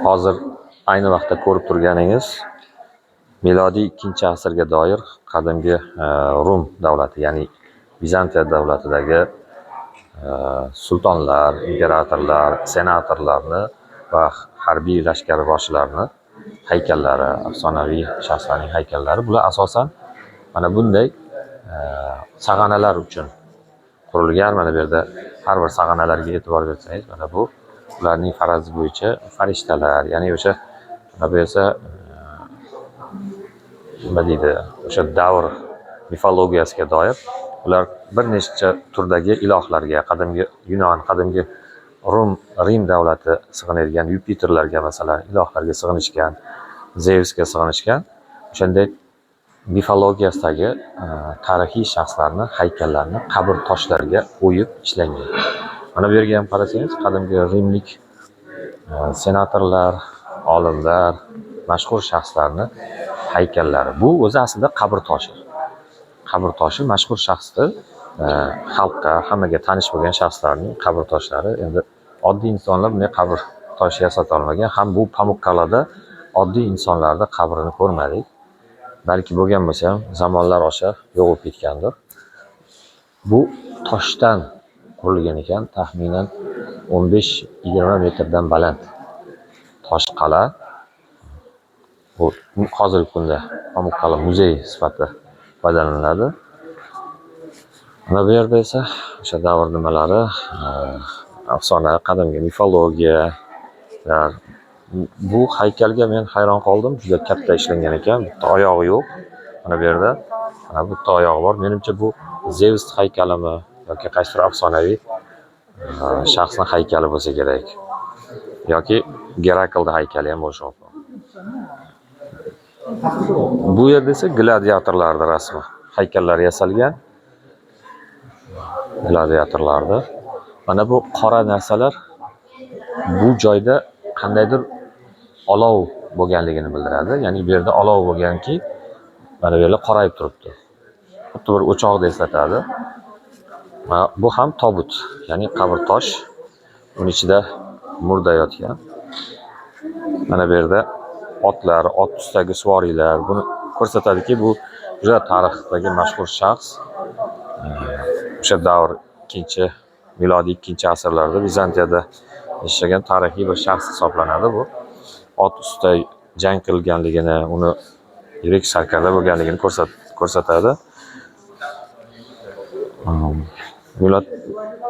Hozir ayni vaqtda ko'rib turganingiz milodiy 2-asrga doir qadimgi Rum davlati, ya'ni Bizantiya davlatidagi sultonlar, imperatorlar, senatorlarni va harbiy lashkarboshilarni haykallari, afsonaviy shaxslarning haykallari. Bular asosan mana bunday sag'analar uchun qurilgan. Mana bu yerda har bir sag'analarga e'tibor bersangiz, mana bu ularning farazi bo'yicha farishtalar, ya'ni o'sha bu esa nima deydi, o'sha davr mifologiyasiga doir ular bir nechta turdagi ilohlarga, qadimgi Yunon, qadimgi Rim davlati sig'inadigan Yupiterlarga, masalan, ilohlarga sig'inishgan, Zeusga sig'inishgan. O'shanday mifologiyasidagi tarixiy shaxslarni haykallarini qabr toshlariga o'yib ishlangan. Mana bu yerga ham qarasangiz, qadimgi rimlik senatorlar, olimlar, mashhur shaxslarni haykallari. Bu o'zi aslida qabr toshi. Qabr toshi mashhur shaxslar, xalqqa, hammaga tanish bo'lgan shaxslarning qabr toshlari. Endi oddiy insonlar bunday qabr toshi yasata olmagan. Ham bu Pamukkale'da oddiy insonlarning qabrini ko'rmadik. Balki bo'lgan bo'lsa ham zamonlar osha yo'q bo'lib ketgandir. Bu toshdan qurilgan ekan, taxminan 15-20 metrdan baland tosh qala. Bu hozirgi kunda Pamukkale muzey sifatida foydalaniladi. Mana bu yerda esa o'sha davr nimalari, afsona, qadimgi mifologiya. Bu haykalga men hayron qoldim. Juda katta ishlangan ekan. Bitta oyog'i yo'q. Mana bu yerda mana bitta oyog'i bor. Menimcha bu Zeus haykalimi yoki qaysidir afsonaviy shaxsning haykali bo'lsa kerak. Yoki Geraklning haykali ham bo'lishi mumkin. Bu yerda esa gladiatorlarning rasmi, haykallari yasalgan. Gladiatorlarni. Mana bu qora narsalar bu joyda qandaydir olov bo'lganligini bildiradi. Ya'ni bu yerda olov bo'lganki, mana bu yerlar qorayib turibdi. Xuddi bir o'choqni eslatadi. Bu ham tobut, ya'ni qabr tosh. Uning ichida murda yotgan. Mana bu yerda otlar, ot ustidagi suvoriylar buni ko'rsatadiki, bu juda tarixdagi mashhur shaxs. O'sha davr milodiy 2-asrlarda Bizantiyada yashagan tarixiy bir shaxs hisoblanadi bu. Ot ustida jang qilganligini, uni yirik sarkarda bo'lganligini ko'rsatadi.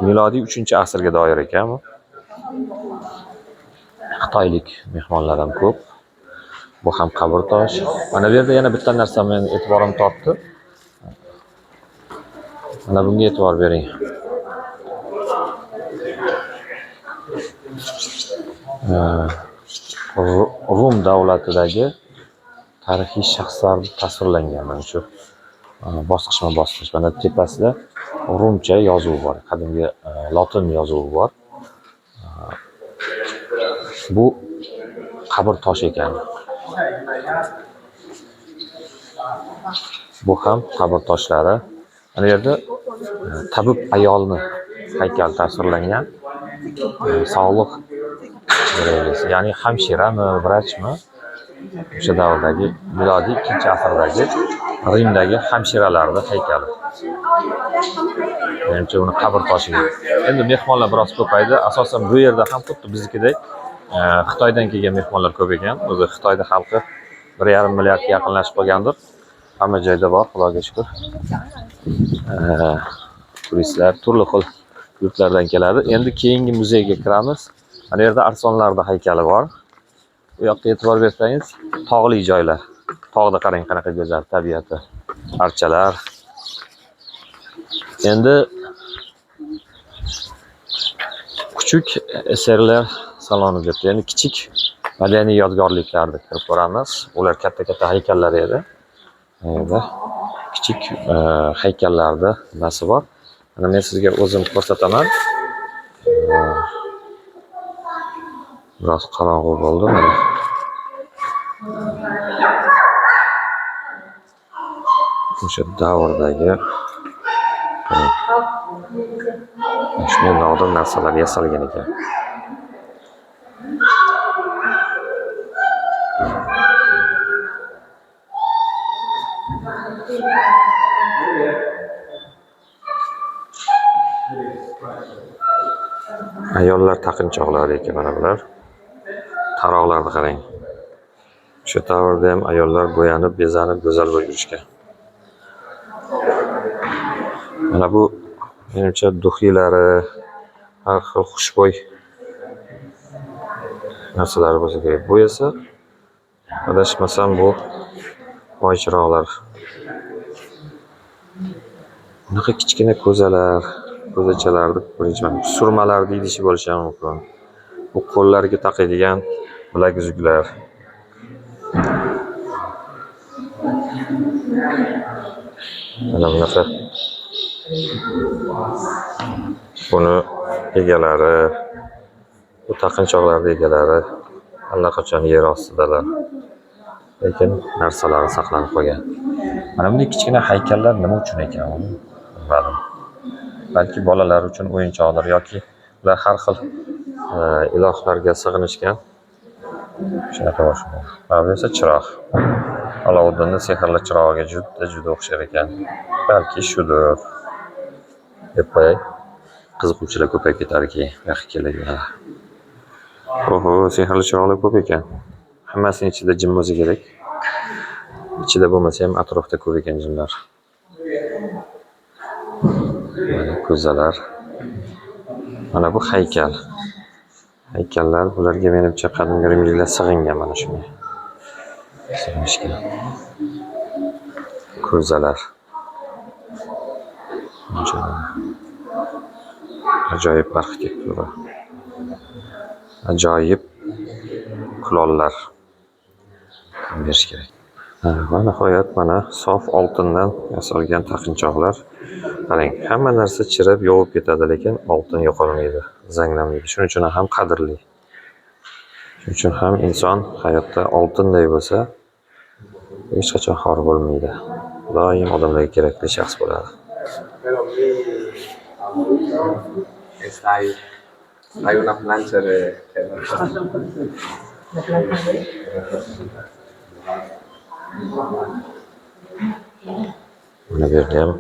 Milodiy 3-asrga doir ekan bu. Xitoylik mehmonlar ham ko'p. Bu ham qabr tosh. Mana bu yerda yana bitta narsa men e'tiborimni tortdi. Mana bunga e'tibor bering. Rum davlatidagi tarixiy shaxslar tasvirlangan. Mana shu bosqichma-bosqich. Mana tepasida rumcha yozuvi bor, qadimgi lotin yozuvi bor. Bu qabr toshi ekan. Bu ham qabr toshlari. Mana yerda tabib ayolni haykali tasvirlangan. Sog'liq görevlisi, ya'ni hamshirami, vrachmi? O'sha davrdagi milodiy 2-asrdagi Rimdagi hamshiralarning haykali. Menimcha uni qabr toshiga. Endi mehmonlar biroz ko'paydi. Asosan bu yerda ham xuddi biznikidek Xitoydan kelgan mehmonlar ko'p ekan. O'zi Xitoyda xalqi 1,5 milliardga yaqinlashib qolgandir. Hamma joyda bor, Xudoga shukr. Turistlar turli xil yurtlardan keladi. Endi keyingi muzeyga kiramiz. Mana yerda arsonlarning haykali bor. Bu yoqqa e'tibor bersangiz, tog'li joylar. Tog'da qarang qanaqa go'zal tabiati, archalar. Endi kuchuk eserlar saloni deb, ya'ni kichik madaniy yodgorliklarni kirib ko'ramiz. Ular katta-katta haykallar edi. Endi kichik haykallarda nimasi bor? Mana men sizga o'zim ko'rsataman. Biroz qorong'u bo'ldi mana. O'sha davrdagi shunday nodir narsalar yasalgan ekan. Ayollar taqinchoqlari ekan mana bular. Taroqlarni qarang. O'sha davrda ham ayollar bo'yanib, bezanib, go'zal bo'lib yurishgan. Mana bu menimcha duxilari, har xil xushbo'y narsalar bo'lsa kerak. Bu esa adashmasam bu oy chiroqlar. Bunaqa kichkina ko'zalar, ko'zachalarni birinchiman. Surmalar deydishi bo'lishi ham mumkin. Bu qo'llarga taqadigan bilaguzuklar. Mana bunaqa. Buni egalari, bu taqinchoqlarning egalari allaqachon yer ostidalar. Lekin narsalari saqlanib qolgan. Mana bunday kichkina haykallar nima uchun ekan? Bilmadim. Balki bolalar uchun o'yinchoqdir yoki ular har xil ilohlarga sig'inishgan. Shunaqa boshqa. Bu esa chiroq. Alovuddinning sehrli chirog'iga juda o'xshar ekan. Balki shudir. Deb qo'yay. Qiziquvchilar ko'payib ketar ekan. Yaxshi keladigan. Oho, sehrli chiroqlar ko'p ekan. Hammasining ichida jin bo'lsa kerak. Ichida bo'lmasa ham atrofda ko'p ekan jinlar. Mana ko'zalar. Mana bu haykal. Haykallar bularga menimcha qadimgi rimliklar sig'ingan mana shunga. Sig'inishgan. Ko'zalar. Ajoyib arxitektura. Ajoyib kulollar. Berish kerak. Va nihoyat mana sof oltindan yasalgan taqinchoqlar. Qarang, hamma narsa chirib, yovib ketadi, lekin oltin yo'qolmaydi, zanglamaydi. Shuning uchun ham qadrli. Shuning uchun ham inson hayotda oltinday bo'lsa, hech qachon xor bo'lmaydi. Doim odamlarga kerakli shaxs bo'ladi. Hay una plancha de... Mana bu yerda ham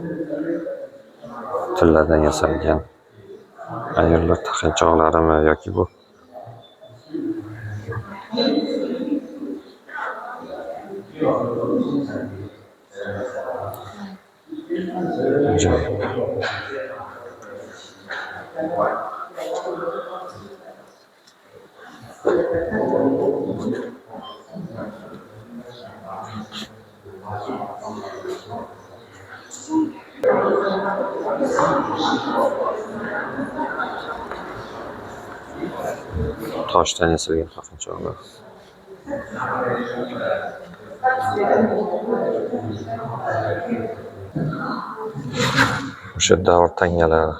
tillardan yasalgan ayollar taqinchoqlarimi yoki bu ajoyib. Toshdan yasalgan taqinchoqlar. O'sha davr tangalari.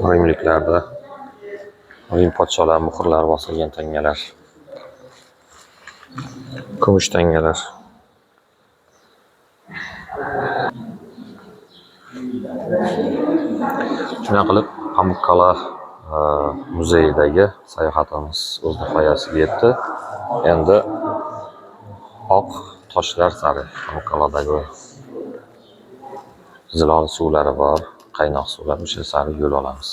Rimliklarda Rim podsholari muhrlari bosilgan tangalar. Kumush tangalar. Shunday qilib Pamukkala muzeyidagi sayohatimiz o'z nihoyasiga yetdi. Endi oq toshlar sari Pamukkaladagi zilol suvlari bor, qaynoq suvlar, o'sha sari yo'l olamiz.